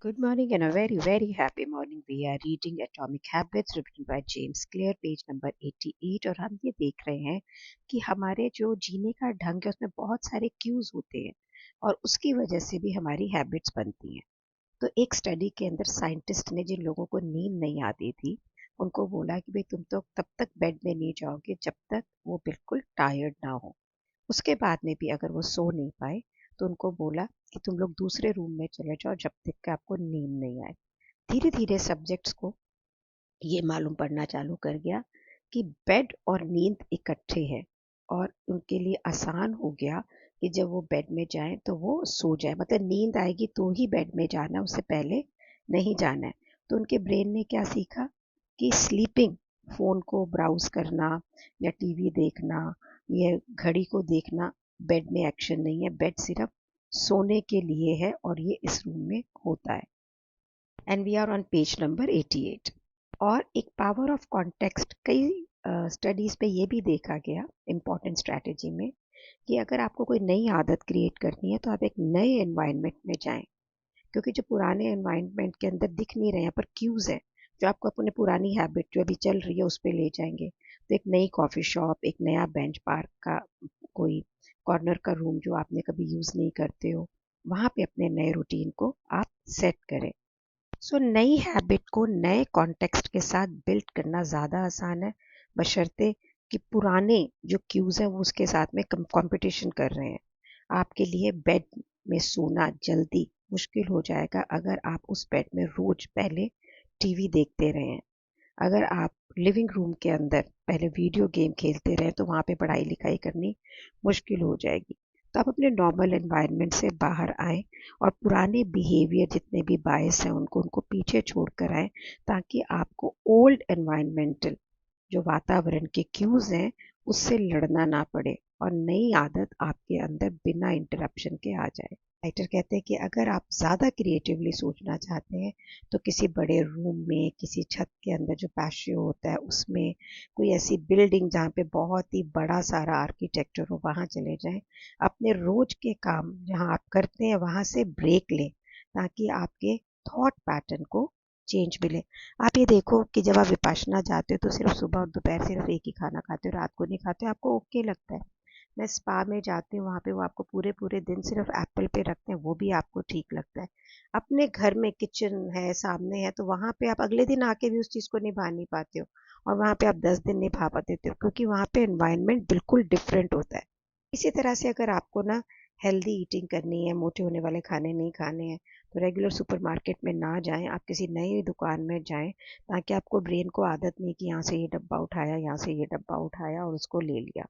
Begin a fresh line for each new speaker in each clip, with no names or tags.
Good morning and a very, very happy morning. We are reading Atomic Habits written by James Clear, page number 88 और हम ये देख रहे हैं कि हमारे जो जीने का ढंग है उसमें बहुत सारे क्यूज होते हैं और उसकी वजह से भी हमारी हैबिट्स बनती हैं। तो एक स्टडी के अंदर साइंटिस्ट ने जिन लोगों को नींद नहीं आती थी उनको बोला कि भाई तुम तो तब तक बेड में नहीं जाओगे जब तक वो बिल्कुल टायर्ड ना हो। उसके बाद में भी अगर वो सो नहीं पाए तो उनको बोला कि तुम लोग दूसरे रूम में चले जाओ जब तक कि आपको नींद नहीं आए। धीरे धीरे सब्जेक्ट्स को ये मालूम पड़ना चालू कर गया कि बेड और नींद इकट्ठे हैं और उनके लिए आसान हो गया कि जब वो बेड में जाएं तो वो सो जाए, मतलब नींद आएगी तो ही बेड में जाना है, उससे पहले नहीं जाना है। तो उनके ब्रेन ने क्या सीखा कि स्लीपिंग, फोन को ब्राउज करना या टीवी देखना या घड़ी को देखना बेड में एक्शन नहीं है। बेड सिर्फ सोने के लिए है और ये इस रूम में होता है। And we are on page number 88। और एक पावर ऑफ कॉन्टेक्स्ट, कई स्टडीज पे ये भी देखा गया इम्पॉर्टेंट स्ट्रैटेजी में कि अगर आपको कोई नई आदत क्रिएट करनी है तो आप एक नए एनवायरनमेंट में जाएं, क्योंकि जो पुराने एनवायरनमेंट के अंदर दिख नहीं रहे हैं पर क्यूज है जो आपको अपने पुरानी हैबिट जो अभी चल रही है उस पर ले जाएंगे। तो एक नई कॉफ़ी शॉप, एक नया बेंच पार्क का कोई कॉर्नर का रूम जो आपने कभी यूज़ नहीं करते हो, वहाँ पे अपने नए रूटीन को आप सेट करें। सो नई हैबिट को नए कॉन्टेक्स्ट के साथ बिल्ड करना ज़्यादा आसान है, बशर्ते कि पुराने जो क्यूज़ हैं वो उसके साथ में कंपटीशन कर रहे हैं। आपके लिए बेड में सोना जल्दी मुश्किल हो जाएगा अगर आप उस बेड में रोज पहले टीवी देखते रहे हैं। अगर आप लिविंग रूम के अंदर पहले वीडियो गेम खेलते रहे तो वहाँ पे पढ़ाई लिखाई करनी मुश्किल हो जाएगी। तो आप अपने नॉर्मल एनवायरनमेंट से बाहर आएँ और पुराने बिहेवियर जितने भी बायस हैं उनको पीछे छोड़ कर आएँ, ताकि आपको ओल्ड एनवायरमेंटल जो वातावरण के क्यूज हैं उससे लड़ना ना पड़े और नई आदत आपके अंदर बिना इंटरप्शन के आ जाए। राइटर कहते हैं कि अगर आप ज़्यादा क्रिएटिवली सोचना चाहते हैं तो किसी बड़े रूम में, किसी छत के अंदर जो पैशियो होता है उसमें, कोई ऐसी बिल्डिंग जहाँ पे बहुत ही बड़ा सारा आर्किटेक्चर हो वहाँ चले जाएं। अपने रोज के काम जहाँ आप करते हैं वहाँ से ब्रेक लें, ताकि आपके थॉट पैटर्न को चेंज मिले। आप ये देखो कि जब आप विपाशना जाते हो तो सिर्फ सुबह और दोपहर सिर्फ एक ही खाना खाते हो, रात को नहीं खाते हो, आपको ओके लगता है। मैं स्पा में जाती हूँ, वहाँ पे वो आपको पूरे पूरे दिन सिर्फ एप्पल पे रखते हैं, वो भी आपको ठीक लगता है। अपने घर में किचन है, सामने है, तो वहाँ पे आप अगले दिन आके भी उस चीज़ को निभा नहीं पाते हो और वहाँ पे आप 10 दिन निभा पाते हो, क्योंकि वहाँ पे एनवायरनमेंट बिल्कुल डिफरेंट होता है। इसी तरह से अगर आपको ना हेल्दी ईटिंग करनी है, मोटे होने वाले खाने नहीं खाने हैं, तो रेगुलर सुपरमार्केट में ना जाएं, आप किसी नई दुकान में जाएं, ताकि आपको ब्रेन को आदत नहीं कि यहाँ से ये डब्बा उठाया, यहाँ से ये डब्बा उठाया और उसको ले लिया।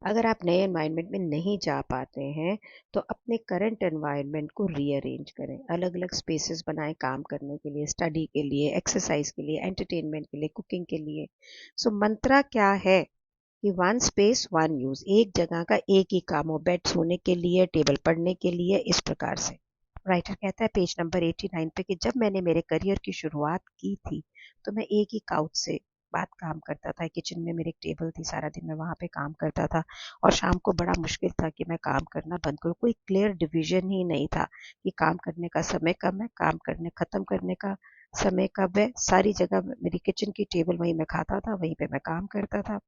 अगर आप नए एनवायरनमेंट में नहीं जा पाते हैं तो अपने करंट एनवायरनमेंट को रीअरेंज करें, अलग अलग स्पेसेस बनाएं काम करने के लिए, स्टडी के लिए, एक्सरसाइज के लिए, एंटरटेनमेंट के लिए, कुकिंग के लिए। सो मंत्रा क्या है कि वन स्पेस वन यूज, एक जगह का एक ही काम हो, बेड सोने के लिए, टेबल पढ़ने के लिए, इस प्रकार से। राइटर कहता है पेज नंबर 89 पे कि जब मैंने मेरे करियर की शुरुआत की थी तो मैं एक ही काउच से बात काम करता था। किचन में मेरी एक टेबल थी, सारा दिन मैं वहाँ पे काम करता था और शाम को बड़ा मुश्किल था कि मैं काम करना बंद करूँ। कोई क्लियर डिवीजन ही नहीं था कि काम करने का समय कब है, काम करने खत्म करने का समय कब है। सारी जगह मेरी किचन की टेबल, वहीं मैं खाता था, वहीं पे मैं काम करता था,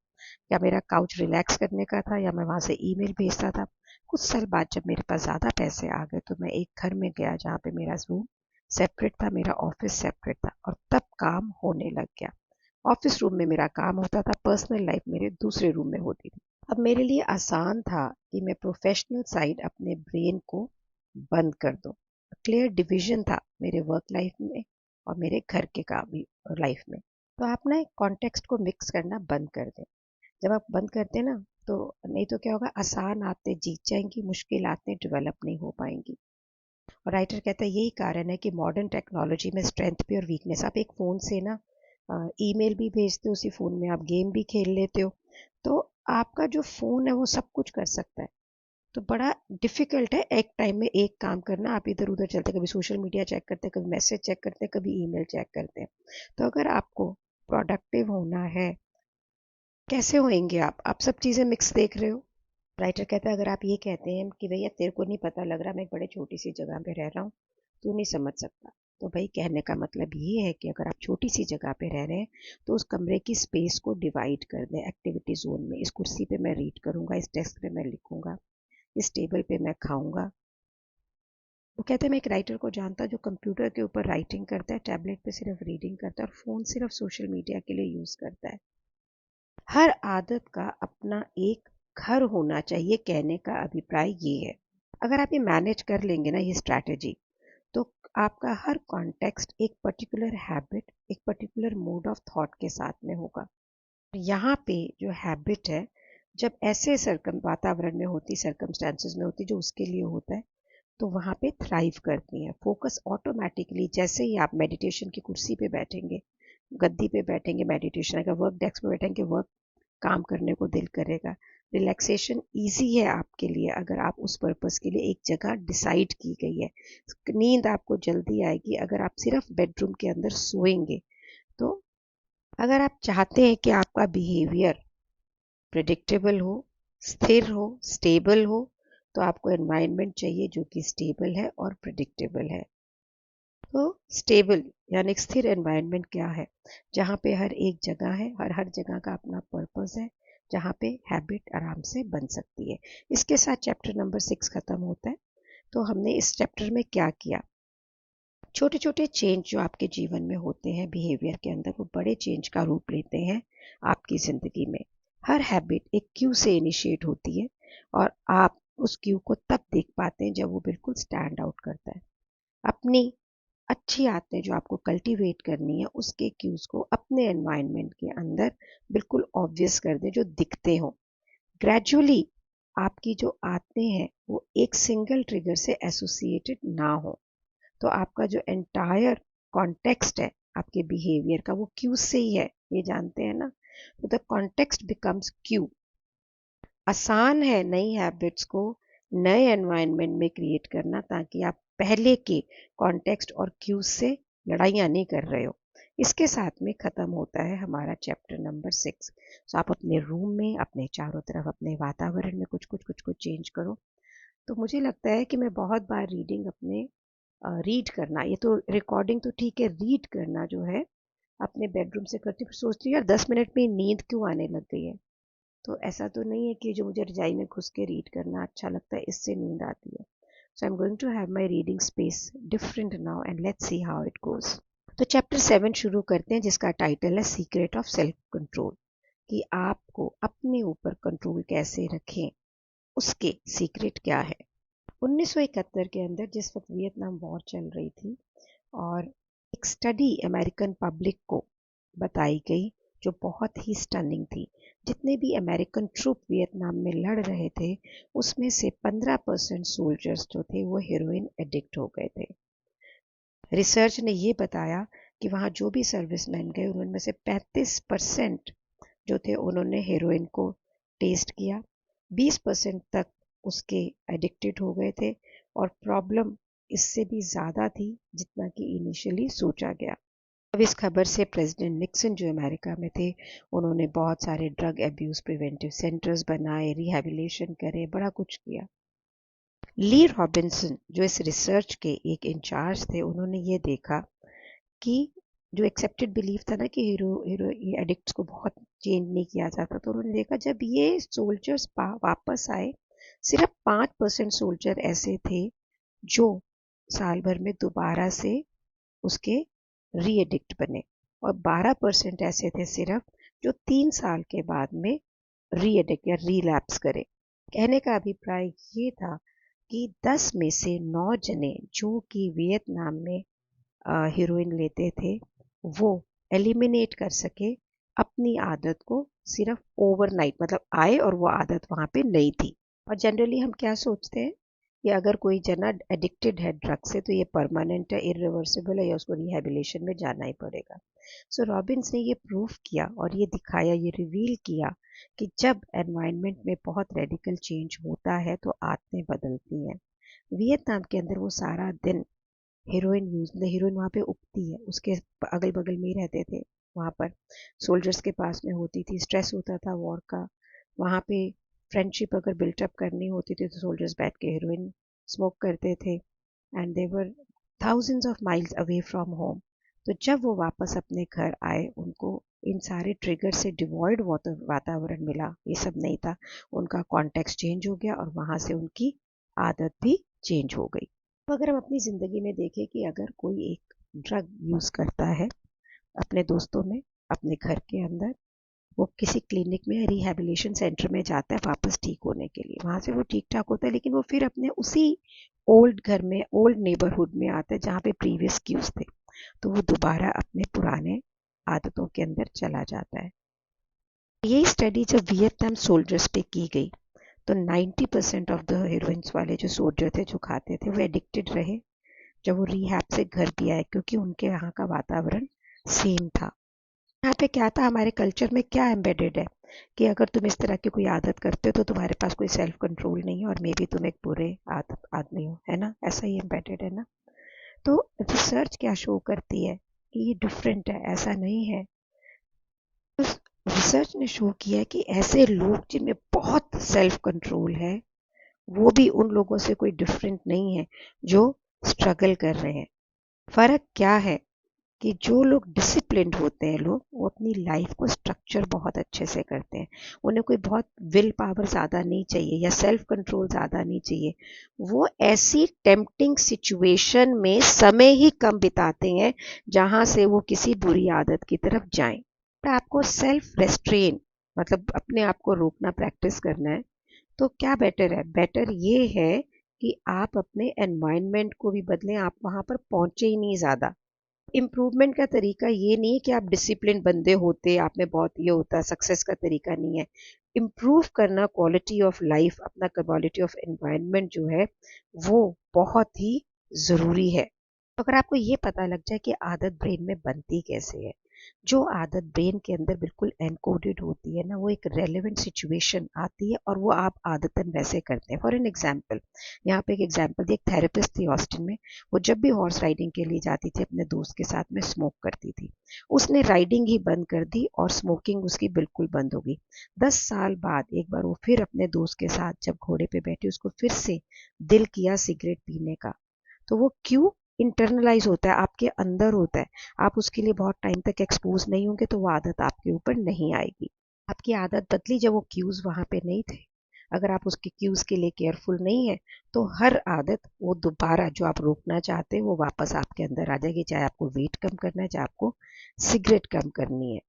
या मेरा काउच रिलैक्स करने का था या मैं वहाँ से ईमेल भेजता था। कुछ साल बाद जब मेरे पास ज़्यादा पैसे आ गए तो मैं एक घर में गया जहाँ पे मेरा रूम सेपरेट था, मेरा ऑफिस सेपरेट था और तब काम होने लग गया। ऑफिस रूम में मेरा काम होता था, पर्सनल लाइफ मेरे दूसरे रूम में होती थी। अब मेरे लिए आसान था कि मैं प्रोफेशनल साइड अपने ब्रेन को बंद कर दूं। क्लियर डिवीजन था मेरे वर्क लाइफ में और मेरे घर के काम लाइफ में। तो आप ना कॉन्टेक्स्ट को मिक्स करना बंद कर दें। जब आप बंद करते हैं ना, तो नहीं तो क्या होगा, आसान आते जीत जाएंगी, मुश्किल आते डेवलप नहीं हो पाएंगी। और राइटर कहता है यही कारण है कि मॉडर्न टेक्नोलॉजी में स्ट्रेंथ भी और वीकनेस, आप एक फ़ोन से ना ईमेल भी भेजते हो, उसी फ़ोन में आप गेम भी खेल लेते हो, तो आपका जो फ़ोन है वो सब कुछ कर सकता है। तो बड़ा डिफिकल्ट है एक टाइम में एक काम करना। आप इधर उधर चलते, कभी सोशल मीडिया चेक करते हैं, कभी मैसेज चेक करते हैं, कभी ईमेल चेक करते हैं। तो अगर आपको प्रोडक्टिव होना है, कैसे होएंगे आप सब चीज़ें मिक्स देख रहे हो। राइटर कहता है अगर आप ये कहते हैं कि भैया तेरे को नहीं पता लग रहा, मैं एक बड़े छोटी सी जगह पे रह रहा हूँ, तू नहीं समझ सकता, तो भाई कहने का मतलब ये है कि अगर आप छोटी सी जगह पे रह रहे हैं तो उस कमरे की स्पेस को डिवाइड कर दें एक्टिविटी जोन में। इस कुर्सी पे मैं रीड करूंगा, इस डेस्क पे मैं लिखूंगा, इस टेबल पे मैं खाऊंगा। वो कहते हैं मैं एक राइटर को जानता जो कंप्यूटर के ऊपर राइटिंग करता है, टैबलेट पे सिर्फ रीडिंग करता है और फ़ोन सिर्फ सोशल मीडिया के लिए यूज़ करता है। हर आदत का अपना एक घर होना चाहिए, कहने का अभिप्राय ये है। अगर आप ये मैनेज कर लेंगे ना ये स्ट्रैटेजी, तो आपका हर कॉन्टेक्स्ट एक पर्टिकुलर हैबिट, एक पर्टिकुलर मोड ऑफ थॉट के साथ में होगा। यहाँ पे जो हैबिट है, जब ऐसे सरकम वातावरण में होती, सर्कमस्टांसेस में होती जो उसके लिए होता है, तो वहाँ पे थ्राइव करती हैं। फोकस ऑटोमेटिकली, जैसे ही आप मेडिटेशन की कुर्सी पे बैठेंगे, गद्दी पे बैठेंगे, मेडिटेशन अगर वर्क डेस्क पे बैठेंगे, वर्क काम करने को दिल करेगा। रिलैक्सेशन इजी है आपके लिए अगर आप उस पर्पस के लिए एक जगह डिसाइड की गई है। नींद आपको जल्दी आएगी अगर आप सिर्फ बेडरूम के अंदर सोएंगे। तो अगर आप चाहते हैं कि आपका बिहेवियर प्रिडिक्टेबल हो, स्थिर हो, स्टेबल हो, तो आपको एनवायरनमेंट चाहिए जो कि स्टेबल है और प्रिडिक्टेबल है। तो स्टेबल यानी स्थिर एनवायरनमेंट क्या है? जहाँ पे हर एक जगह है, हर जगह का अपना पर्पस है, जहाँ पे हैबिट आराम से बन सकती है। इसके साथ चैप्टर नंबर 6 खत्म होता है। तो हमने इस चैप्टर में क्या किया? छोटे छोटे चेंज जो आपके जीवन में होते हैं बिहेवियर के अंदर, वो बड़े चेंज का रूप लेते हैं आपकी ज़िंदगी में। हर हैबिट एक क्यू से इनिशिएट होती है और आप उस क्यू को तब देख पाते हैं जब वो बिल्कुल स्टैंड आउट करता है। अपनी अच्छी आदतें जो आपको कल्टीवेट करनी है, उसके क्यूज को अपने एनवायरनमेंट के अंदर बिल्कुल ऑब्वियस कर दें, जो दिखते हो। ग्रेजुअली आपकी जो आदतें हैं वो एक सिंगल ट्रिगर से एसोसिएटेड ना हो, तो आपका जो एंटायर कॉन्टेक्स्ट है आपके बिहेवियर का, वो क्यू से ही है, ये जानते हैं ना। तो द कॉन्टेक्स्ट बिकम्स क्यू। आसान है नई हैबिट्स को नए एनवायरनमेंट में क्रिएट करना, ताकि आप पहले के कॉन्टेक्स्ट और क्यूज से लड़ाइयाँ नहीं कर रहे हो। इसके साथ में ख़त्म होता है हमारा चैप्टर नंबर 6। सो आप अपने रूम में, अपने चारों तरफ, अपने वातावरण में कुछ चेंज करो। तो मुझे लगता है कि मैं बहुत बार रीडिंग अपने रीड करना, ये तो रिकॉर्डिंग तो ठीक है, रीड करना जो है अपने बेडरूम से करती हूँ। सोचती हूँ यार 10 मिनट में नींद क्यों आने लग गई है। तो ऐसा तो नहीं है कि जो मुझे रजाई में घुस के रीड करना अच्छा लगता है इससे नींद आती है। So I am going to have my reading space different now and let's see how it goes. तो चैप्टर 7 शुरू करते हैं, जिसका टाइटल है सीक्रेट ऑफ सेल्फ कंट्रोल, कि आपको अपने ऊपर कंट्रोल कैसे रखें, उसके सीक्रेट क्या है। 1971 के अंदर जिस वक्त वियतनाम वॉर चल रही थी, और एक स्टडी अमेरिकन पब्लिक को बताई गई जो बहुत ही स्टनिंग थी। जितने भी अमेरिकन ट्रूप वियतनाम में लड़ रहे थे, उसमें से 15% सोल्जर्स जो थे वो हेरोइन एडिक्ट हो गए थे। रिसर्च ने ये बताया कि वहाँ जो भी सर्विसमैन गए उनमें से 35% जो थे उन्होंने हेरोइन को टेस्ट किया, 20% तक उसके एडिक्टेड हो गए थे, और प्रॉब्लम इससे भी ज़्यादा थी जितना कि इनिशियली सोचा गया। अब इस खबर से प्रेसिडेंट निक्सन जो अमेरिका में थे, उन्होंने बहुत सारे ड्रग एब्यूज़ प्रिवेंटिव सेंटर्स बनाए, रिहैबिलिटेशन करे, बड़ा कुछ किया। ली रॉबिन्सन जो इस रिसर्च के एक इंचार्ज थे, उन्होंने ये देखा कि जो एक्सेप्टेड बिलीफ था ना कि हीरो एडिक्ट्स को बहुत चेंज नहीं किया जाता, तो उन्होंने देखा जब ये सोल्जर्स वापस आए, सिर्फ 5% सोल्जर ऐसे थे जो साल भर में दोबारा से उसके री एडिक्ट बने, और 12% ऐसे थे सिर्फ जो 3 साल के बाद में री एडिक्ट या रीलैप्स करे। कहने का अभिप्राय ये था कि 10 में से 9 जने जो कि वियतनाम में हीरोइन लेते थे, वो एलिमिनेट कर सके अपनी आदत को सिर्फ ओवरनाइट, मतलब आए और वो आदत वहाँ पे नहीं थी। और जनरली हम क्या सोचते हैं कि अगर कोई जना एडिक्टेड है ड्रग से, तो ये परमानेंट है, इरिवर्सिबल है, या उसको रिहैबिलिटेशन में जाना ही पड़ेगा। सो रॉबिन्स ने ये प्रूव किया और ये दिखाया, ये रिवील किया कि जब एनवायरनमेंट में बहुत रेडिकल चेंज होता है तो आदतें बदलती हैं। वियतनाम के अंदर वो सारा दिन हीरोइन यूज, मतलब हीरोइन वहाँ पे उगती है, उसके अगल बगल में ही रहते थे। वहाँ पर सोल्जर्स के पास में होती थी, स्ट्रेस होता था वॉर का। वहाँ पे फ्रेंडशिप अगर बिल्टअप करनी होती थी तो सोल्जर्स बैठ के हीरोइन स्मोक करते थे, and they were thousands of miles away from home. तो जब वो वापस अपने घर आए उनको इन सारे ट्रिगर से डिवॉइड वातावरण मिला, ये सब नहीं था, उनका कॉन्टेक्स्ट चेंज हो गया और वहाँ से उनकी आदत भी चेंज हो गई। तो अगर हम अपनी ज़िंदगी में देखें कि अगर कोई एक ड्रग यूज़ करता है अपने दोस्तों में, अपने घर के अंदर, वो किसी क्लिनिक में रिहैबिलिटेशन सेंटर में जाता है वापस ठीक होने के लिए, वहाँ से वो ठीक ठाक होता है, लेकिन वो फिर अपने उसी ओल्ड घर में, ओल्ड नेबरहुड में आता है जहाँ पे प्रीवियस क्यूज थे, तो वो दोबारा अपने पुराने आदतों के अंदर चला जाता है। यही स्टडी जब वियतनाम सोल्जर्स पे की गई तो 90% ऑफ द हीरोइंस वाले जो सोल्जर थे जो खाते थे वो एडिक्टेड रहे जब वो रिहैब से घर भी आए, क्योंकि उनके यहाँ का वातावरण सेम था। यहाँ पे क्या था, हमारे कल्चर में क्या एम्बेडेड है कि अगर तुम इस तरह की कोई आदत करते हो तो तुम्हारे पास कोई सेल्फ कंट्रोल नहीं है और मे बी तुम एक बुरे आदमी हो, है ना, ऐसा ही एम्बेडेड है ना। तो रिसर्च क्या शो करती है कि ये डिफरेंट है, ऐसा नहीं है। रिसर्च ने शो किया है कि ऐसे लोग जिनमें बहुत सेल्फ कंट्रोल है वो भी उन लोगों से कोई डिफरेंट नहीं है जो स्ट्रगल कर रहे हैं। फर्क क्या है कि जो लोग डिसिप्लिन्ड होते हैं लोग, वो अपनी लाइफ को स्ट्रक्चर बहुत अच्छे से करते हैं, उन्हें कोई बहुत विल पावर ज़्यादा नहीं चाहिए या सेल्फ कंट्रोल ज़्यादा नहीं चाहिए। वो ऐसी टेम्पटिंग सिचुएशन में समय ही कम बिताते हैं जहाँ से वो किसी बुरी आदत की तरफ जाएं। पर आपको सेल्फ रेस्ट्रेन, मतलब अपने आप को रोकना प्रैक्टिस करना है। तो क्या बेटर है? बेटर ये है कि आप अपने एनवायरनमेंट को भी बदलें, आप वहाँ पर पहुँचे ही नहीं ज़्यादा। इम्प्रूवमेंट का तरीका ये नहीं है कि आप डिसिप्लिन बंदे होते, आप में बहुत ये होता, सक्सेस का तरीका नहीं है। इम्प्रूव करना क्वालिटी ऑफ लाइफ, अपना क्वालिटी ऑफ एनवायरनमेंट जो है वो बहुत ही ज़रूरी है। तो अगर आपको ये पता लग जाए कि आदत ब्रेन में बनती कैसे है, जो आदत ब्रेन के अंदर बिल्कुल एनकोडेड होती है ना, वो एक रेलेवेंट सिचुएशन आती है और वो आप आदतन वैसे करते हैं। फॉर एन एग्जाम्पल, यहाँ पे एक एग्जाम्पल दी, एक थेरेपिस्ट थी ऑस्टिन में, वो जब भी हॉर्स राइडिंग के लिए जाती थी अपने दोस्त के साथ में स्मोक करती थी। उसने राइडिंग ही बंद कर दी और स्मोकिंग उसकी बिल्कुल बंद हो गई। 10 साल बाद एक बार वो फिर अपने दोस्त के साथ जब घोड़े पे बैठी, उसको फिर से दिल किया सिगरेट पीने का। तो वो क्यों? इंटरनलाइज होता है, आपके अंदर होता है। आप उसके लिए बहुत टाइम तक एक्सपोज नहीं होंगे तो वो आदत आपके ऊपर नहीं आएगी। आपकी आदत बदली जब वो क्यूज वहां पे नहीं थे। अगर आप उसके क्यूज के लिए केयरफुल नहीं है तो हर आदत वो दोबारा जो आप रोकना चाहते हैं वो वापस आपके अंदर आ जाएगी, चाहे आपको वेट कम करना है, चाहे आपको सिगरेट कम करनी है।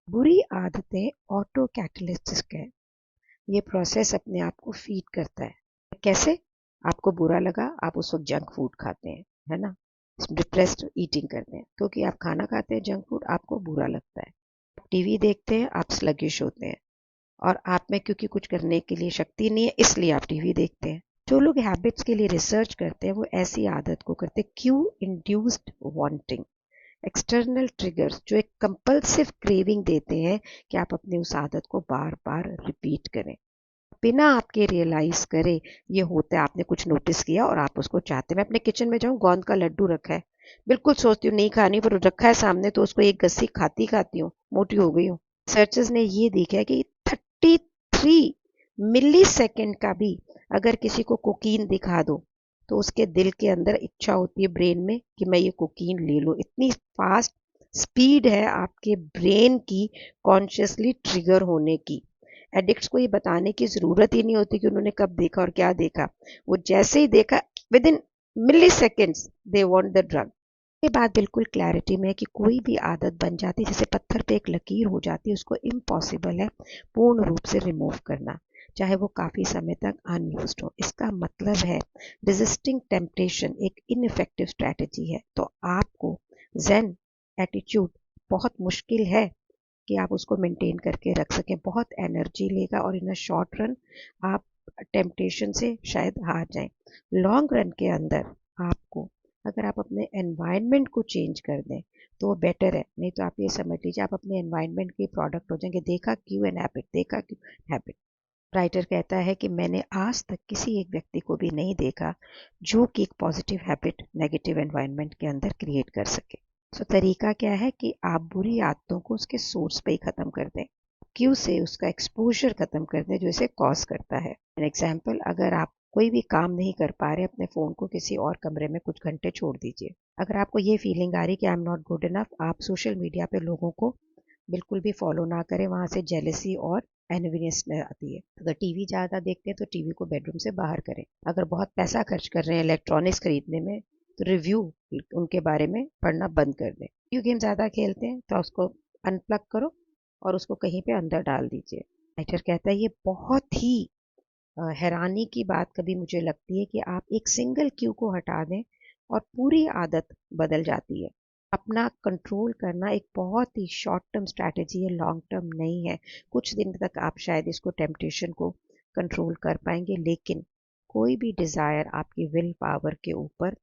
बुरी आदतें ऑटो कैटलिस्ट है, ये प्रोसेस अपने आप को फीड करता है। कैसे? आपको बुरा लगा, आप उस वक्त जंक फूड खाते हैं, है ना, डिप्रेस्ड ईटिंग करते हैं, क्योंकि आप खाना खाते हैं जंक फूड, आपको बुरा लगता है। आप टीवी देखते हैं, आप स्लगिश होते हैं और आप में क्योंकि कुछ करने के लिए शक्ति नहीं है इसलिए आप टीवी देखते हैं। जो लोग हैबिट्स के लिए रिसर्च करते हैं वो ऐसी आदत को करते हैं, Q induced wanting, external triggers जो एक कंपल्सिव क्रेविंग देते हैं कि आप अपने उस आदत को बार बार रिपीट करें बिना आपके रियलाइज करे। ये होता है, आपने कुछ नोटिस किया और आप उसको चाहते हैं। मैं अपने किचन में जाऊँ, गोंद का लड्डू रखा है, बिल्कुल सोचती हूँ नहीं खानी, पर रखा है सामने तो उसको एक गस्सी खाती हूँ, मोटी हो गई हूँ। रिसर्चर्स ने ये देखा है कि 33 मिली सेकेंड का भी अगर किसी को कोकीन दिखा दो तो उसके दिल के अंदर इच्छा होती है ब्रेन में कि मैं ये कोकीन ले लूँ। इतनी फास्ट स्पीड है आपके ब्रेन की कॉन्शियसली ट्रिगर होने की। एडिक्ट्स को ये बताने की ज़रूरत ही नहीं होती कि उन्होंने कब देखा और क्या देखा। वो जैसे ही देखा, within milliseconds they want the drug. ये बात बिल्कुल क्लैरिटी में है कि कोई भी आदत बन जाती है, जैसे पत्थर पे एक लकीर हो जाती है, उसको इम्पॉसिबल है पूर्ण रूप से रिमूव करना, चाहे वो काफ़ी समय तक अनयूज्ड हो। इसका मतलब है रेजिस्टिंग टेम्पटेशन एक इनइफेक्टिव स्ट्रैटेजी है। तो आपको ज़ेन एटीट्यूड बहुत मुश्किल है कि आप उसको मेंटेन करके रख सकें, बहुत एनर्जी लेगा और इन अ शॉर्ट रन आप टेम्पटेशन से शायद हार जाएं। लॉन्ग रन के अंदर आपको, अगर आप अपने एनवायरनमेंट को चेंज कर दें तो वो बेटर है, नहीं तो आप ये समझ लीजिए आप अपने एनवायरनमेंट के प्रोडक्ट हो जाएंगे। देखा क्यों एन हैबिट, देखा क्यों हैबिट। राइटर कहता है कि मैंने आज तक किसी एक व्यक्ति को भी नहीं देखा जो कि एक पॉजिटिव हैबिट नेगेटिव एनवायरनमेंट के अंदर क्रिएट कर सके। तो तरीका क्या है कि आप बुरी आदतों को उसके सोर्स पे ही ख़त्म कर दें, क्यों से उसका एक्सपोजर ख़त्म कर दें जो इसे कॉज करता है। एन एग्जाम्पल, अगर आप कोई भी काम नहीं कर पा रहे, अपने फ़ोन को किसी और कमरे में कुछ घंटे छोड़ दीजिए। अगर आपको ये फीलिंग आ रही कि I am not good enough, आप सोशल मीडिया पे लोगों को बिल्कुल भी फॉलो ना करें, वहाँ से जेलसी और एनवियस आती है। अगर टीवी ज़्यादा देखते हैं तो टीवी को बेडरूम से बाहर करें। अगर बहुत पैसा खर्च कर रहे हैं इलेक्ट्रॉनिक्स खरीदने में तो रिव्यू उनके बारे में पढ़ना बंद कर दें। वीडियो गेम ज़्यादा खेलते हैं तो उसको अनप्लग करो और उसको कहीं पे अंदर डाल दीजिए। राइटर कहता है ये बहुत ही हैरानी की बात कभी मुझे लगती है कि आप एक सिंगल क्यू को हटा दें और पूरी आदत बदल जाती है। अपना कंट्रोल करना एक बहुत ही शॉर्ट टर्म स्ट्रैटेजी है, लॉन्ग टर्म नहीं है। कुछ दिन तक आप शायद इसको टेम्पटेशन को कंट्रोल कर पाएंगे, लेकिन कोई भी डिज़ायर आपकी विल पावर के ऊपर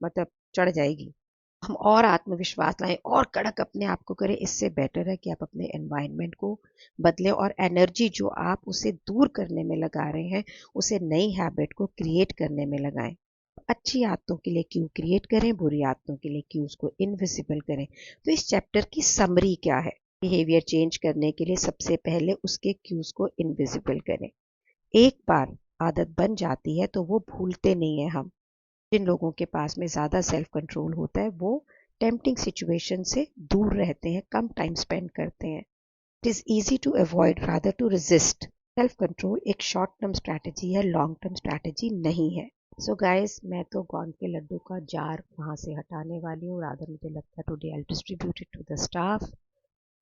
मतलब चढ़ जाएगी। हम और आत्मविश्वास लाएं और कड़क अपने आप को करें, इससे बेटर है कि आप अपने एनवायरनमेंट को बदलें और एनर्जी जो आप उसे दूर करने में लगा रहे हैं उसे नई हैबिट को क्रिएट करने में लगाएं। अच्छी आदतों के लिए क्यू क्रिएट करें, बुरी आदतों के लिए क्यूज को इनविजिबल करें। तो इस चैप्टर की समरी क्या है? बिहेवियर चेंज करने के लिए सबसे पहले उसके क्यूज को इनविजिबल करें। एक बार आदत बन जाती है तो वो भूलते नहीं है हम। जिन लोगों के पास में ज़्यादा सेल्फ कंट्रोल होता है वो टेम्पटिंग सिचुएशन से दूर रहते हैं, कम टाइम स्पेंड करते हैं। It is easy to avoid rather to resist. Self control एक शॉर्ट टर्म स्ट्रैटेजी है, लॉन्ग टर्म स्ट्रैटेजी नहीं है। सो गाइस, मैं तो गोंद के लड्डू का जार वहाँ से हटाने वाली हूँ। रादर मुझे लगता है today I distribute it to the staff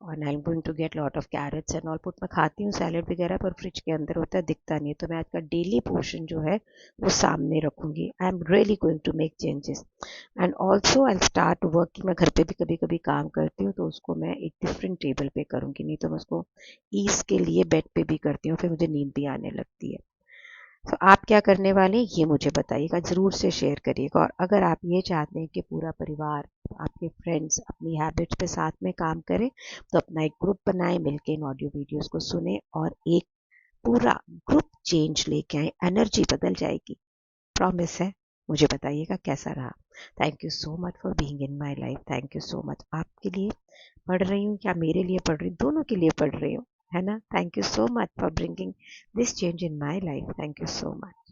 और I am going to get lot of carrots and all. But मैं खाती हूँ सैलेड वगैरह, पर फ्रिज के अंदर होता है, दिखता नहीं है। तो मैं आज का डेली पोर्शन जो है वो सामने रखूंगी। I am really going to make changes and also I start working. मैं घर पे भी कभी कभी काम करती हूँ तो उसको मैं एक डिफरेंट टेबल पे करूँगी, नहीं तो मैं उसको ईज के लिए बेड पे भी करती हूँ, फिर मुझे नींद भी आने लगती है। तो आप क्या करने वाले हैं ये मुझे बताइएगा, ज़रूर से शेयर करिएगा। और अगर आप ये चाहते हैं कि पूरा परिवार, आपके फ्रेंड्स अपनी हैबिट्स पे साथ में काम करें तो अपना एक ग्रुप बनाएं, मिलके इन ऑडियो वीडियोस को सुने और एक पूरा ग्रुप चेंज लेके आए। एनर्जी बदल जाएगी, प्रॉमिस है। मुझे बताइएगा कैसा रहा। Thank you so much for being in my life. Thank you so much. आपके लिए पढ़ रही हूँ या मेरे लिए पढ़ रही हूँ, दोनों के लिए पढ़ रही हूँ, है ना। Thank you so much for bringing this change in my life. Thank you so much.